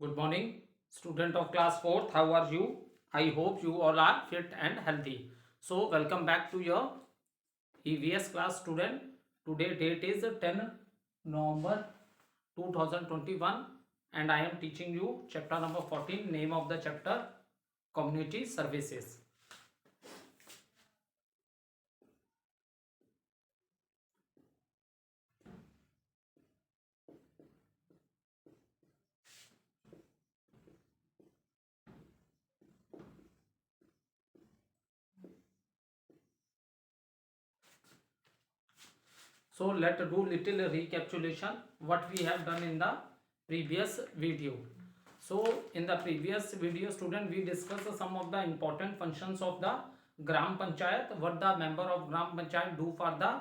Good morning, student of class 4th. How are you? I hope you all are fit and healthy. So, welcome back to your EVS class student. Today date is 10 November 2021 and I am teaching you chapter number 14. Name of the chapter Community Services. So let's do little recapitulation what we have done in the previous video. So in the previous video student we discussed some of the important functions of the Gram Panchayat, what the member of Gram Panchayat do for the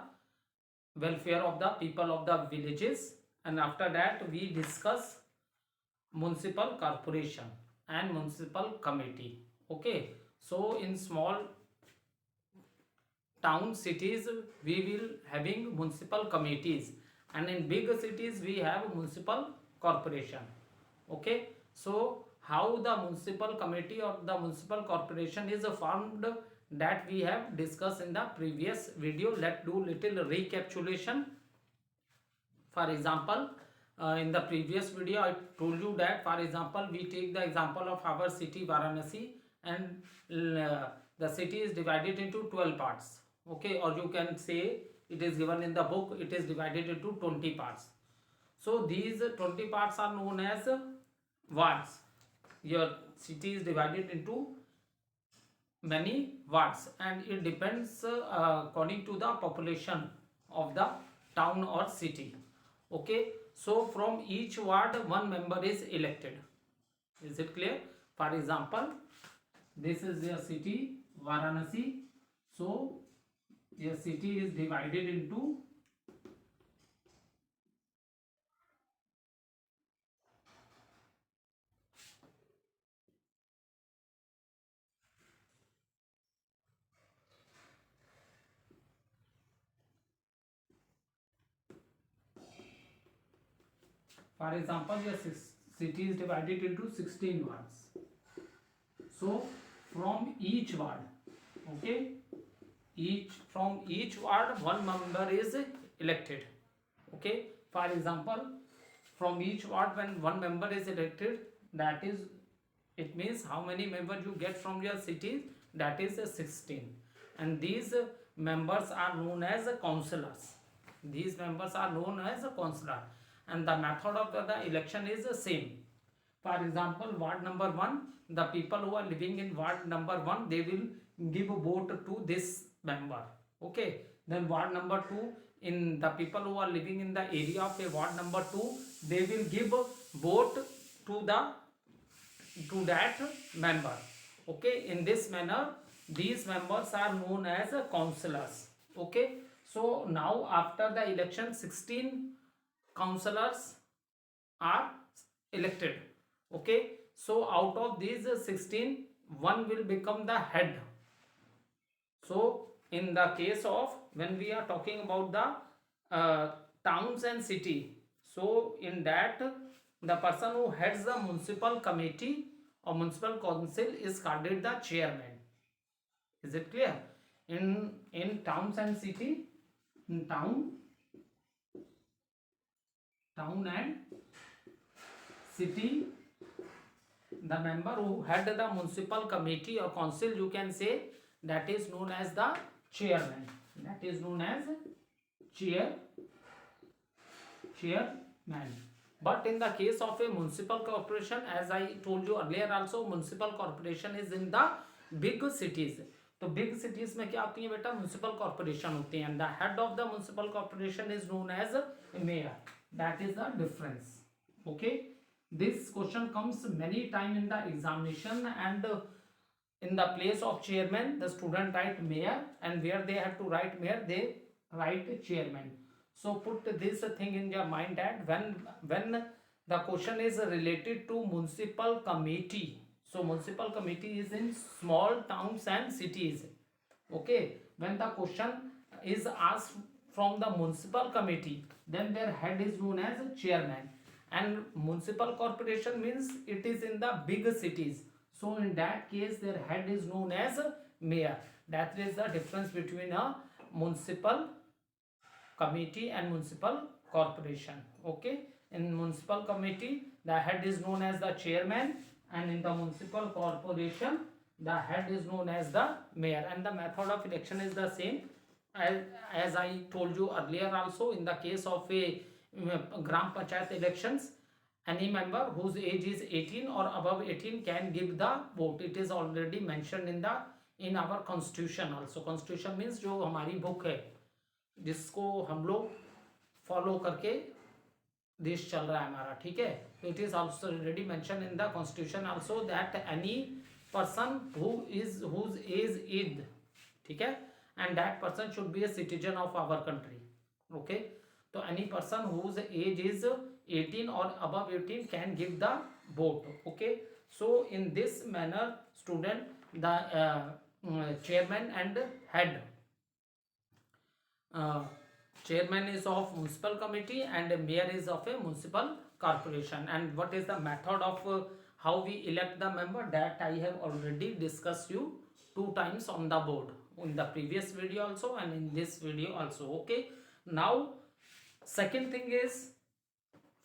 welfare of the people of the villages, and after that we discuss municipal corporation and municipal committee. Okay, so in small town cities we will having municipal committees, and in big cities we have municipal corporation. Okay, so how the municipal committee or the municipal corporation is formed, that we have discussed in the previous video. Let's do little recapitulation. For example, in the previous video I told you that, for example, we take the example of our city Varanasi, and the city is divided into 12 parts. Okay, or you can say it is given in the book, it is divided into 20 parts. So these 20 parts are known as wards. Your city is divided into many wards and it depends according to the population of the town or city. Okay, so from each ward one member is elected. Is it clear? For example, this is your city Varanasi. So your city is divided into for example, your city is divided into 16 wards. So from each ward, okay, from each ward one member is elected. Okay, for example, from each ward when one member is elected, that is, it means how many members you get from your city, that is 16, and these members are known as councillors. These members are known as a councillor, and the method of the election is the same. For example, ward number 1, the people who are living in ward number 1, they will give a vote to this member. Okay, then ward number 2, in the people who are living in the area of a ward number 2, they will give a vote to that member. Okay, in this manner these members are known as councillors. Okay, so now after the election 16 councillors are elected. Okay, so out of these 16, one will become the head. So in the case of when we are talking about the towns and city, so in that the person who heads the municipal committee or municipal council is called the chairman. Is it clear? In towns and city, in town and city, the member who head the municipal committee or council, you can say, that is known as the chairman. That is known as chairman. But in the case of a municipal corporation, as I told you earlier also, municipal corporation is in the big cities. तो big cities में क्या होती है बेटा, municipal corporation होती है, and the head of the municipal corporation is known as mayor. That is the difference. Okay, this question comes many time in the examination, and in the place of chairman the student write mayor, and where they have to write mayor they write chairman. So put this thing in your mind that when the question is related to municipal committee, so municipal committee is in small towns and cities. Okay, when the question is asked from the municipal committee, then their head is known as chairman, and municipal corporation means it is in the big cities. So in that case their head is known as mayor. That is the difference between a municipal committee and municipal corporation. Okay, in municipal committee the head is known as the chairman, and in the municipal corporation the head is known as the mayor, and the method of election is the same as I told you earlier also. In the case of a gram panchayat elections, any member whose age is 18 or above 18 can give the vote. It is already mentioned in our constitution also. Constitution means जो हमारी book है जिसको हम लोग follow करके देश चल रहा है हमारा, ठीक है. तो it is also already mention in the constitution also that any person whose age is, ठीक है, and that person should be a citizen of our country. Okay, तो any person whose age is 18 or above 18 can give the vote. Okay, so in this manner student the chairman and head, chairman is of municipal committee and mayor is of a municipal corporation. And what is the method of how we elect the member, that I have already discussed you 2 times on the board, in the previous video also and in this video also. Okay, now second thing is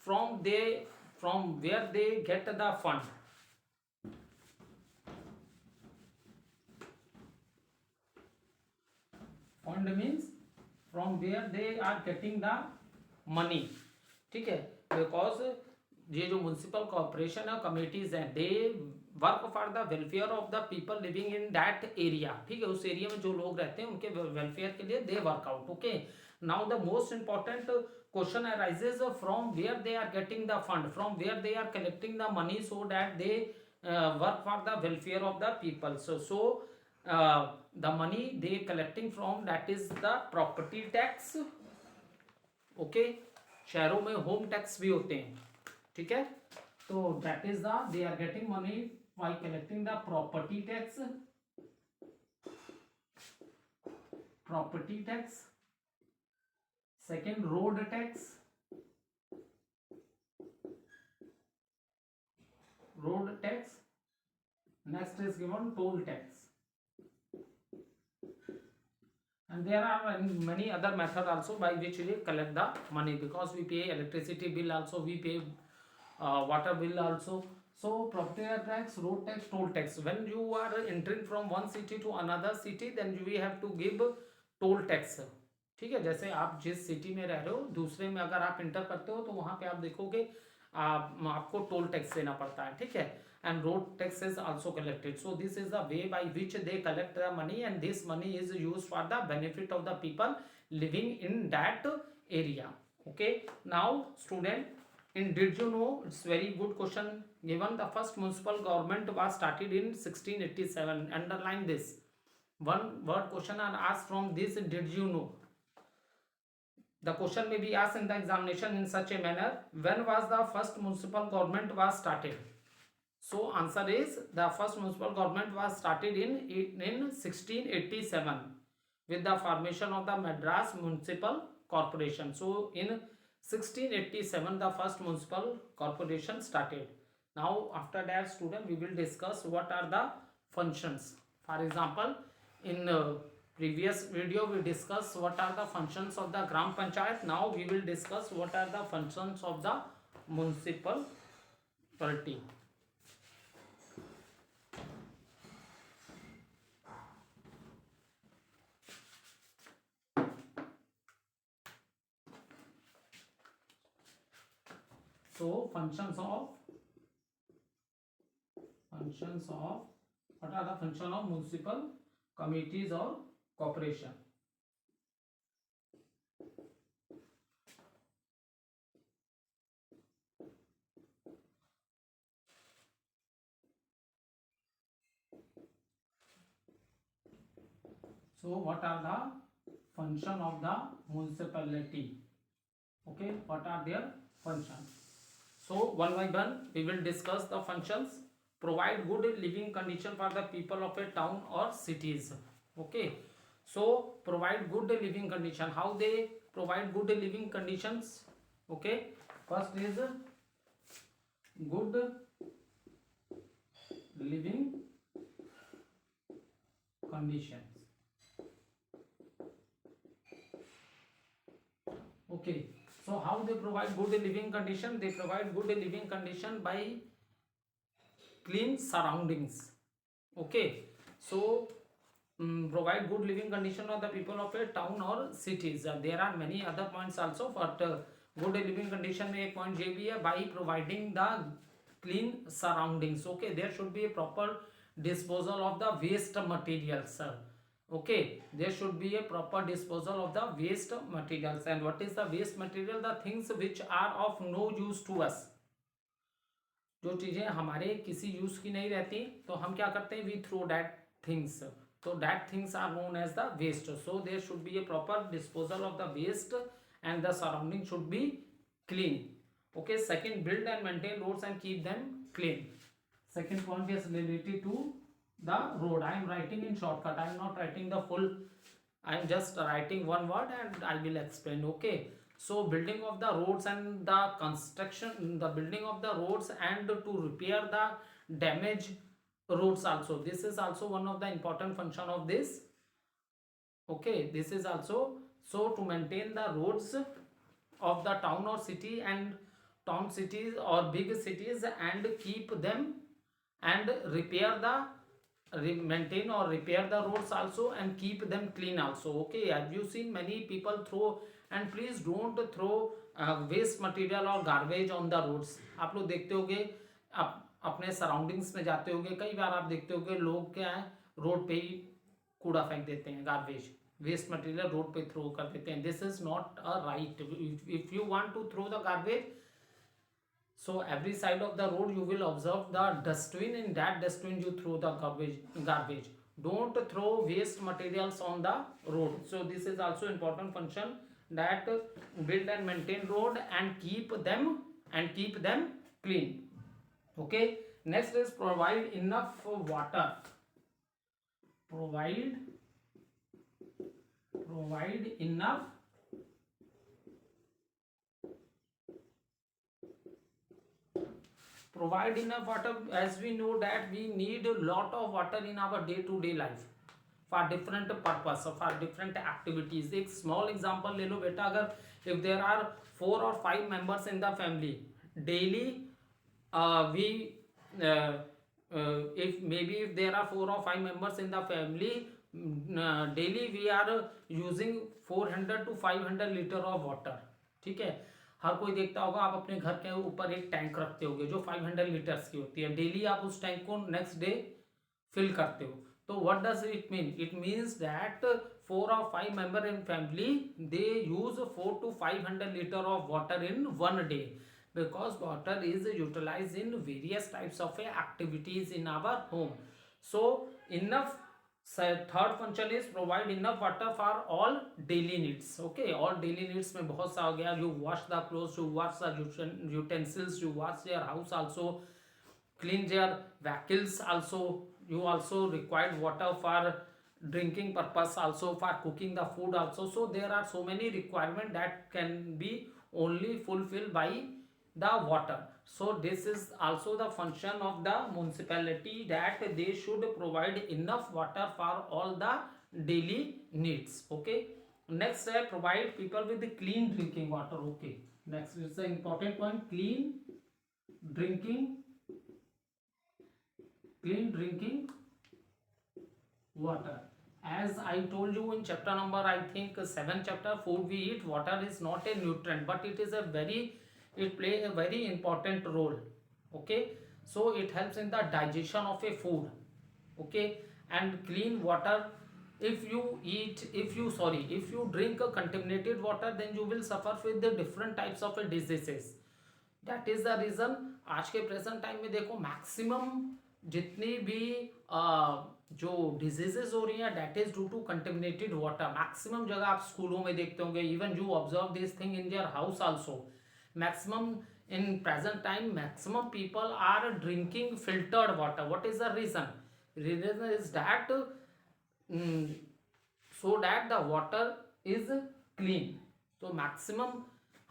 from where they get the fund. Fund means from where they are getting the money, ठीक है. Because ये जो municipal corporation है, committees हैं, they work for the welfare of the people living in that area, ठीक है. उस area में जो लोग रहते हैं उनके वेलफेयर के लिए they work out. Okay, now the most important question arises from where they are getting the fund, from where they are collecting the money so that they work for the welfare of the people. So the money they collecting from, that is the property tax. okay, शहरों में home tax भी होते हैं, ठीक है. तो that is the they are getting money by collecting the property tax, property tax. Second, road tax, road tax. Next is given toll tax, and there are many other methods also by which we collect the money, because we pay electricity bill also, we pay water bill also. So property tax, road tax, toll tax. When you are entering from one city to another city, then we have to give toll tax, ठीक है. जैसे आप जिस city में रह रहे हो दूसरे में अगर आप इंटर करते हो तो वहाँ पे आप देखोगे आपको टोल टैक्स देना पड़ता है, ठीक है. And road tax is also collected. So this is the way by which they collect the money, and this money is used for the benefit of the people living in that area. Okay, now student, in did you know, it's very good question given. The first municipal government was started in 1687. Underline this. One word question are asked from this, did you know. The question may be asked in the examination in such a manner, when was the first municipal government was started. So answer is the first municipal government was started in 1687 with the formation of the Madras Municipal Corporation. So in 1687 the first municipal corporation started. Now after that student we will discuss what are the functions. For example, in previous video we discussed what are the functions of the gram panchayat. Now we will discuss what are the functions of the municipality. So functions of what are the function of municipal committees or corporation. So what are the function of the municipality? Okay, what are their functions? So one by one we will discuss the functions. Provide good living condition for the people of a town or cities. Okay, so provide good living condition. How they provide good living conditions? Okay, first is good living conditions. Okay, so how they provide good living condition? They provide good living condition by clean surroundings. Okay, so provide good living condition of the people of a town or cities. There are many other points also, but good living condition में एक point ये भी है, by providing the clean surroundings. Okay, there should be a proper disposal of the waste materials. Okay, there should be a proper disposal of the waste materials. And what is the waste material? The things which are of no use to us. जो चीजें हमारे किसी use की नहीं रहती तो हम क्या करते हैं, we throw that things. So that things are known as the waste. So there should be a proper disposal of the waste and the surrounding should be clean. Okay, second, build and maintain roads and keep them clean. Second point is related to the road. I am writing in shortcut, I am not writing the full, I am just writing one word and I will explain. Okay, so building of the roads and the construction, the building of the roads and to repair the damage roads also, this is also one of the important function of this. Okay, this is also, so to maintain the roads of the town or city and town cities or big cities and keep them and repair the maintain or repair the roads also and keep them clean also. Okay, have you seen many people throw, and please don't throw waste material or garbage on the roads. आप लोग देखते होगे, आप अपने surroundings में जाते होगे, कई बार आप देखते होगे लोग क्या है, रोड पे ही कूड़ा फेंक देते हैं, गार्बेज वेस्ट मटेरियल रोड पे थ्रो कर देते हैं. This is not a right. If you want to throw the garbage, so every side of the road you will observe the dustbin, in that dustbin you throw the garbage. Don't throw waste materials on the road. So this is also important function, that build and maintain road and keep them clean. Okay, next is provide enough water. Provide enough water. As we know that we need a lot of water in our day to day life for different purpose, for different activities. एक small example ले लो बेटा, अगर if there are 4 or 5 members in the family, daily if there are 4 or 5 members in the family, daily we are using 400 to 500 litre of water. ठीक है, हर कोई देखता होगा, आप अपने घर के ऊपर एक टैंक रखते होगे जो 500 लीटर्स की होती है. डेली आप उस टैंक को नेक्स्ट डे फिल करते हो. तो what does it mean? It means that 4 or 5 member in family they use 4 to 500 litre of water in one day, because water is utilized in various types of activities in our home. So enough, third function is provide enough water for all daily needs. Okay, all daily needs में बहुत सा हो गया. You wash the clothes, you wash the utensils, you wash your house also, clean your vehicles also. You also required water for drinking purpose also, for cooking the food also. So there are so many requirements that can be only fulfilled by the water. So this is also the function of the municipality, that they should provide enough water for all the daily needs. Okay, next provide people with the clean drinking water. Okay, next is the important point, clean drinking water. As I told you in chapter number, I think 7 chapter, food we eat, water is not a nutrient, but it is a it play a very important role. Okay, so it helps in the digestion of a food. Okay, and clean water, if you drink a contaminated water, then you will suffer with the different types of diseases. That is the reason आज के present time में देखो maximum जितनी भी जो diseases हो रही हैं, that is due to contaminated water. Maximum जगह आप स्कूलों में देखते होंगे, even you observe this thing in your house also. Maximum in present time, maximum people are drinking filtered water. What is the reason? Reason is that so that the water is clean. So maximum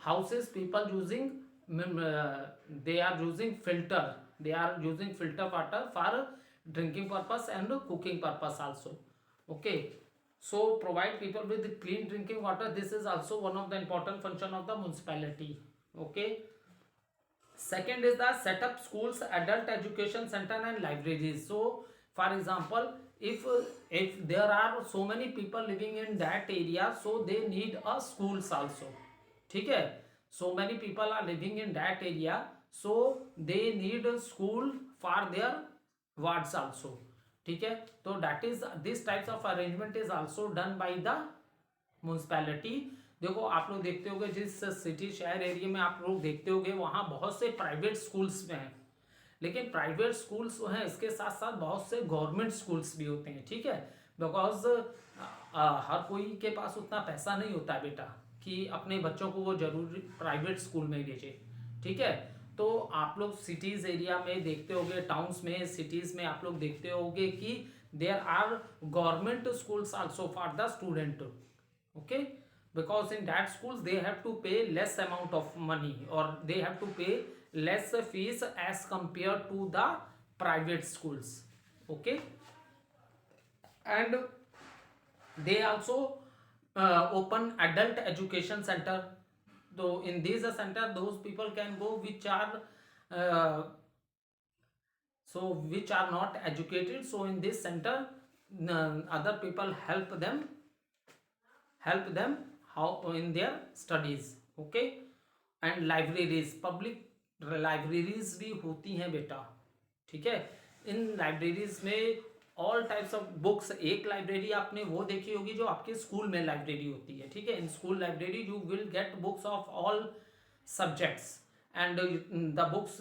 houses people using they are using filter. They are using filter water for drinking purpose and cooking purpose also. Okay, so provide people with clean drinking water. This is also one of the important function of the municipality. Okay. Second is the set up schools, adult education center and libraries. So for example, if there are so many people living in that area, so they need a schools also. ठीक है, so many people are living in that area, so they need a school for their wards also. ठीक है, तो that is this types of arrangement is also done by the municipality. देखो आप लोग देखते होंगे जिस सिटी शहर एरिया में आप लोग देखते होंगे वहाँ बहुत से प्राइवेट स्कूल्स में हैं, लेकिन प्राइवेट स्कूल्स हैं इसके साथ साथ बहुत से गवर्नमेंट स्कूल्स भी होते हैं. ठीक है, बिकॉज हर कोई के पास उतना पैसा नहीं होता है बेटा कि अपने बच्चों को वो जरूरी प्राइवेट स्कूल में भेजे. ठीक है, तो आप लोग सिटीज़ एरिया में देखते होंगे, टाउन्स में, सिटीज़ में आप लोग देखते होंगे कि there are government schools also for the student. Okay, because in that schools they have to pay less amount of money or they have to pay less fees as compared to the private schools. Okay, and they also open adult education center. Though in this center those people can go which are uh, which are not educated, so in this center other people help them how in their studies. Okay, and libraries, public libraries भी होती हैं बेटा. ठीक है, इन libraries में all types of books. एक library आपने वो देखी होगी जो आपके स्कूल में लाइब्रेरी होती है. ठीक है, in school library you will get books of all subjects and the books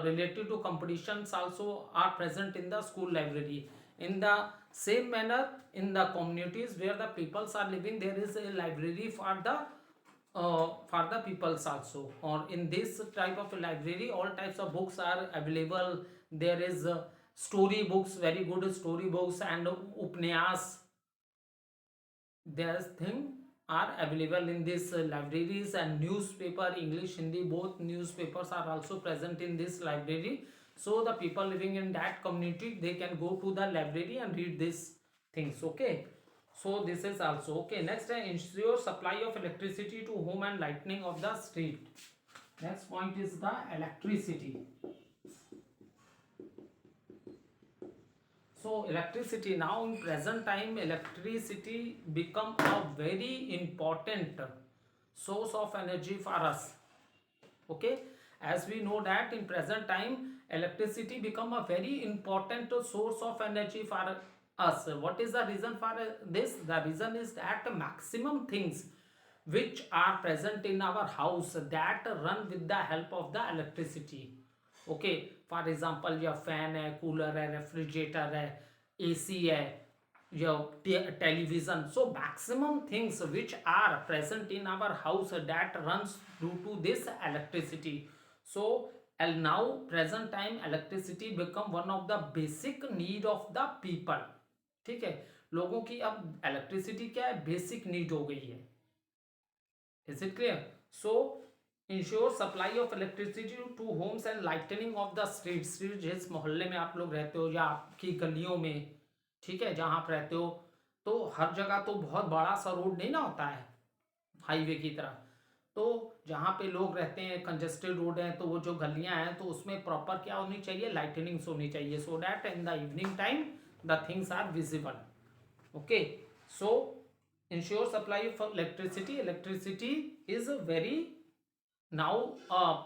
related to competitions also are present in the school library. In the same manner, in the communities where the peoples are living, there is a library for the peoples also. Or in this type of library all types of books are available. There is story books, very good story books, and upnyas, there's thing are available in these libraries. And newspaper, English, Hindi, both newspapers are also present in this library. So the people living in that community, they can go to the library and read these things. Okay, so this is also okay. Next, ensure supply of electricity to home and lightning of the street. Next point is the electricity. So electricity, now in present time electricity become a very important source of energy for us. Okay, as we know that in present time electricity become a very important source of energy for us. What is the reason for this? The reason is that maximum things which are present in our house that run with the help of the electricity. Okay, for example या fan है, cooler है, refrigerator है, AC है, या television. So maximum things which are present in our house that runs due to this electricity. So now present time electricity become one of the basic need of the people. ठीक है, लोगों की अब electricity क्या है, basic need हो गई है. Is it clear? So ensure supply of electricity to homes and lightning of the street. Street जिस मोहल्ले में आप लोग रहते हो या आपकी गलियों में, ठीक है, जहाँ आप रहते हो, तो हर जगह तो बहुत बड़ा सा रोड नहीं ना होता है हाईवे की तरह. तो जहाँ पे लोग रहते हैं कंजेस्टेड रोड है, तो वो जो गलियाँ हैं तो उसमें प्रॉपर क्या होनी चाहिए, लाइटनिंग्स होनी चाहिए, so that in the evening time the things are visible. Okay, so ensure supply of electricity. Electricity is very now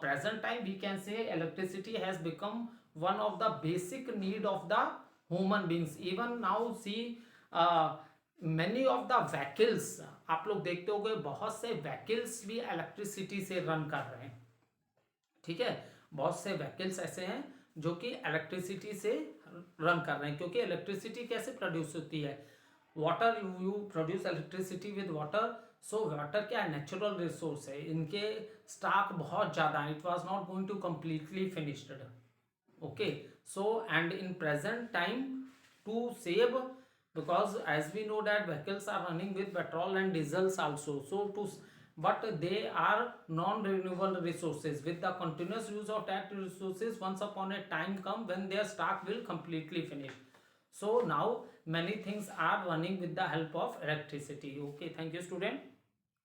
present time we can say electricity has become one of the basic need of the human beings. Even now see many of the vehicles, आप लोग देखते होंगे बहुत से vehicles भी electricity से run कर रहे हैं. ठीक है, बहुत से vehicles ऐसे हैं जो कि इलेक्ट्रिसिटी से रन कर रहे हैं. क्योंकि इलेक्ट्रिसिटी कैसे प्रोड्यूस होती है, water, you produce electricity with water. So water क्या है, नेचुरल रिसोर्स है, इनके स्टॉक बहुत ज़्यादा है. It was not going to completely finished. Okay, so and in present time to save, because as we know that vehicles are running with petrol and diesels also, so to but they are non-renewable resources. With the continuous use of that resources, once upon a time come when their stock will completely finish. So now many things are running with the help of electricity. Okay, thank you student.